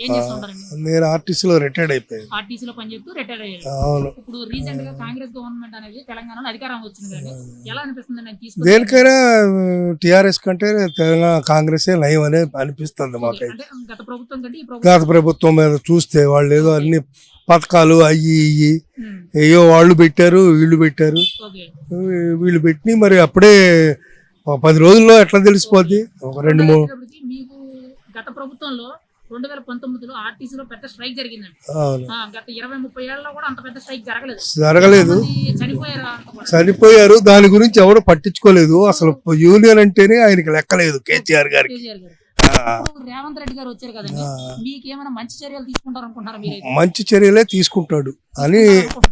ఏం చేస్తుంటారండి? నేను ఆర్టీసీలో రిటైర్డ్ అయిపోయాను. ఆర్టీసీలో పనిచేస్తూ రిటైర్ అయ్యారు. అవును. ఇప్పుడు రీసెంట్ గా కాంగ్రెస్ గవర్నమెంట్ అనేది తెలంగాణలో అధికారం వచ్చింది కానీ ఎలా అనిపిస్తుంది నేను తీసుకుని? దేనికైనా టీఆర్ఎస్ కంటే తెలంగాణ కాంగ్రెసే నయం అనే అనిపిస్తుంది మాకైతే. అంటే గత ప్రభుత్వం కంటే ఈ గత ప్రభుత్వం మీద చూస్తే వాళ్ళు ఏదో అన్ని పథకాలు అయ్యి ఇయ్యి ఉమ్, అయ్యో వాళ్ళు పెట్టారు వీళ్ళు పెట్టారు ఓకే. వీళ్ళు పెట్టి మరి అప్పుడే 10 రోజుల్లో ఎట్లా తెలిసిపోద్ది? ఒక 2-3 వచ్చేటప్పటికి మీకు గత ప్రభుత్వంలో 2019లో ఆర్టీసీలో పెద్ద స్ట్రైక్ జరిగిందండి. అవును. గత 20-30 ఏళ్లలో కూడా అంత పెద్ద స్ట్రైక్ జరగలేదు. జరగలేదు, మంది చనిపోయారు అంత కూడా. చనిపోయారు. దాని గురించి ఎవరు పట్టించుకోలేదు. అసలు యూనియన్ అంటేనే ఆయనకి లెక్కలేదు కేసీఆర్ గారికి. కేసీఆర్ గారు. ఆ, ఇప్పుడు రేవంత్ రెడ్డి గారు వచ్చారు కదండి, మీకు ఏమైనా మంచి చర్యలు తీసుకుంటారు అనుకుంటారా మీరు? మంచి చర్యలే తీసుకుంటాడు అని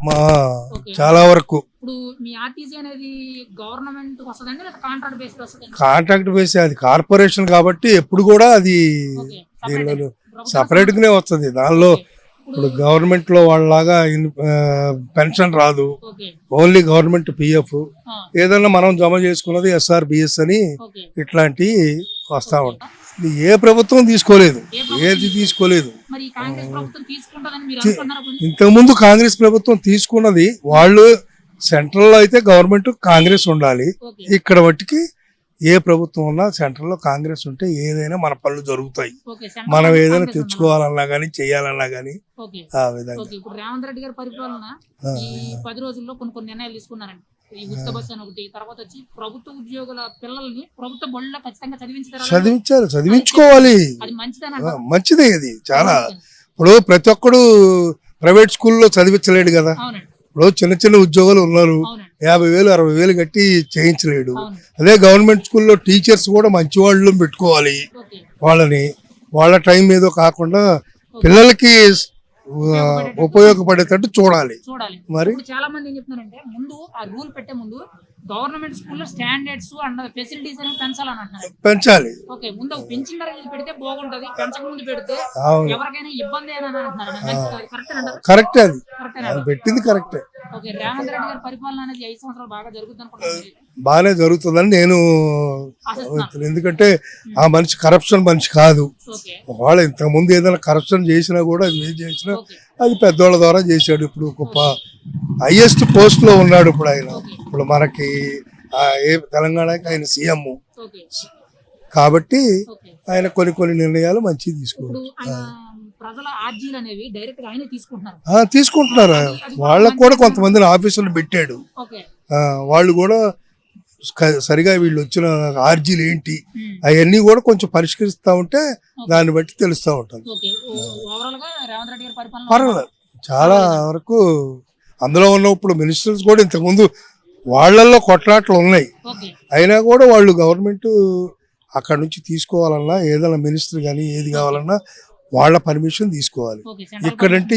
మా ఓకే. చాలా వరకు. ఇప్పుడు మీ ఆర్టీసీ అనేది గవర్నమెంట్ వస్తుందండి లేదా కాంట్రాక్ట్ బేస్డ్ వస్తుందండి? కాంట్రాక్ట్ బేస్, అది కార్పొరేషన్ కాబట్టి ఎప్పుడు కూడా అది ఓకే. దీనిలో సపరేట్ గానే వస్తుంది. దానిలో ఇప్పుడు గవర్నమెంట్ లో వాళ్ళలాగా పెన్షన్ రాదు. ఓకే. ఓన్లీ గవర్నమెంట్ పిఎఫ్, ఆ, ఏదన్నా మనం జమ చేసుకున్నది SRBS అని ఓకే. ఇట్లాంటి వస్తా ఉంటాయి. ఇది ఏ ప్రభుత్వం తీసుకోలేదు, ఏది తీసుకోలేదు. మరి ఈ కాంగ్రెస్ ప్రభుత్వం తీసుకుంటుందని మీరు అనుకుంటున్నారా? ఇంతకుముందు కాంగ్రెస్ ప్రభుత్వం తీసుకున్నది. వాళ్ళు సెంట్రల్ లో అయితే గవర్నమెంట్ కాంగ్రెస్ ఉండాలి. ఓకే. ఇక్కడ మట్టికి ఏ ప్రభుత్వం ఉన్నా సెంట్రల్ లో కాంగ్రెస్ ఉంటే ఏదైనా మన పనులు జరుగుతాయి. ఓకే. సెంట్రల్ మనం ఏదైనా కాంగ్రెస్ ఉండాలి. తెచ్చుకోవాలన్నా గానీ చెయ్యాలన్నా గానీ ఓకే. ఆ విధంగా. ఓకే. ఇప్పుడు రేవంత్ రెడ్డి గారి పరిపాలన ఈ 10 రోజుల్లో కొన్ని నిర్ణయాలు తీసుకున్నారండి. ఈ ఉచిత బస్సు అని ఒకటి, తర్వాత వచ్చి ప్రభుత్వ ఉద్యోగుల పిల్లల్ని ప్రభుత్వ బడుల్లో ఖచ్చితంగా చదివించారు, చదివించుకోవాలి. అది మంచిదని మంచిదే. ఇది చాలా ఇప్పుడు ప్రతి ఒక్కడు ప్రైవేట్ స్కూల్లో చదివించలేడు కదా. అవునండి. ఇప్పుడు చిన్న చిన్న ఉద్యోగాలు ఉన్నారు, అవునండి. 50,000 60,000 కట్టి చేయించలేడు. అవును. అదే గవర్నమెంట్ స్కూల్లో టీచర్స్ కూడా మంచి వాళ్ళు పెట్టుకోవాలి. ఓకే. వాళ్ళని వాళ్ళ టైం ఏదో కాకుండా పిల్లలకి ఉపయోగపడేటట్టు చూడాలి. చూడాలి. మరి ఇప్పుడు చాలా మంది ఏం చెప్తున్నారంటే ముందు ఆ రూల్ పెట్టే ముందు గవర్నమెంట్ స్కూల్లో స్టాండర్డ్స్ అండ్ ఫెసిలిటీస్ అనేవి పెంచాలని అంటున్నారు. పెంచాలి. ఓకే. ముందు పెంచిన తర్వాత పెడితే బాగుంటది, పెంచక ముందు పెడితే అవును, ఎవరికైనా ఇబ్బంది అని అంటున్నారు. కరెక్ట్ అంటారు? కరెక్టే. అది కరెక్ట్. అది పెట్టింది కరెక్టే. ఓకే. రేవంత్ రెడ్డి గారి పరిపాలన అనేది 5 సంవత్సరాలు బాగా జరుగుతుంది అనుకుంటున్నారు. బాగానే జరుగుతుందని నేను, ఎందుకంటే ఆ మనిషి కరప్షన్ మనిషి కాదు. ఓకే. వాళ్ళు ఇంతకు ముందు ఏదైనా కరప్షన్ చేసినా కూడా అది ఏం చేసినా ఓకే. అది పెద్దోళ్ళ ద్వారా చేశాడు. ఇప్పుడు గొప్ప హైయెస్ట్ పోస్ట్ లో ఉన్నాడు ఇప్పుడు ఆయన. ఇప్పుడు మనకి తెలంగాణకి ఆయన సీఎం ఓకే. కాబట్టి ఓకే. ఆయన కొన్ని నిర్ణయాలు మంచిగా తీసుకోవాలి. ఇప్పుడు ఆయన ప్రజల ఆర్జీలు అనేవి డైరెక్ట్ గా ఆయనే తీసుకుంటున్నారు. తీసుకుంటున్నారు. వాళ్ళకు కూడా కొంతమందిని ఆఫీసులు పెట్టాడు. ఓకే. వాళ్ళు కూడా సరిగా వీళ్ళు వచ్చిన ఆర్జీలు ఏంటి ఉమ్. అవన్నీ కూడా కొంచెం పరిష్కరిస్తా ఉంటే దాన్ని బట్టి తెలుస్తూ ఉంటుంది. ఓకే. ఓవరాల్ గా రేవంత్ రెడ్డి గారి పరిపాలన పర్వాలేదు, చాలా వరకు. అందులో ఉన్న ఇప్పుడు మినిస్టర్స్ కూడా ఇంతకుముందు వాళ్ళల్లో కొట్లాట్లు ఉన్నాయి. ఓకే. అయినా కూడా వాళ్ళు గవర్నమెంట్ అక్కడ నుంచి తీసుకోవాలన్నా ఏదైనా మినిస్టర్ కానీ ఏది కావాలన్నా వాళ్ళ పర్మిషన్ తీసుకోవాలి. ఓకే. సెంట్రల్ ఇక్కడంటే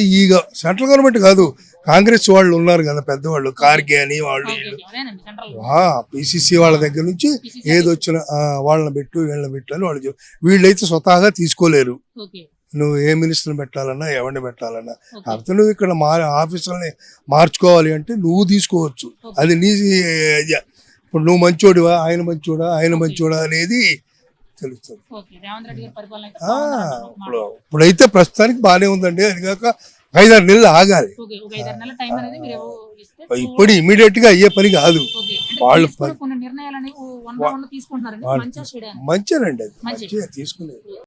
సెంట్రల్ గవర్నమెంట్ కాదు, కాంగ్రెస్ వాళ్ళు ఉన్నారు కదా పెద్దవాళ్ళు, కార్గే అని వాళ్ళు ఓకే. ఓకే. అదేనండి సెంట్రల్ పిసిసి వాళ్ళ దగ్గర నుంచి ఏది వచ్చినా వాళ్ళని పెట్టు వీళ్ళని పెట్టు అని వాళ్ళు వీళ్ళైతే స్వతహాగా తీసుకోలేరు. ఓకే. నువ్వు ఏ మినిస్టర్ని పెట్టాలన్నా ఎవరిని పెట్టాలన్నా. ఓకే. కాకపోతే నువ్వు ఇక్కడ ఆఫీసులని మార్చుకోవాలి అంటే నువ్వు తీసుకోవచ్చు. అది నీ ఇప్పుడు నువ్వు మంచోడివా ఆయన మంచోడా ఆయన మంచోడా అనేది తెలుస్తుంది. ఓకే. రేవంత్ రెడ్డి గారి పరిపాలన అయితే బాగుందంటారు ఒక మాట. ఇప్పుడైతే ప్రస్తుతానికి బాగానే ఉందండి. అది కాక 5-6 నెలలు ఆగాలి. ఓకే. ఒక 5-6 నెలల టైం అనేది మీరు ఇస్తే ఇప్పుడు ఇమీడియట్ గా అయ్యే పని కాదు. ఓకే. అంటే వాళ్ళు తీసుకున్న కొన్ని నిర్ణయాలు అనేవి 1 by 1 తీసుకుంటున్నారండి. మంచిగా చేయడానికి మంచిదండి, అది మంచి. మంచిగా తీసుకునేది.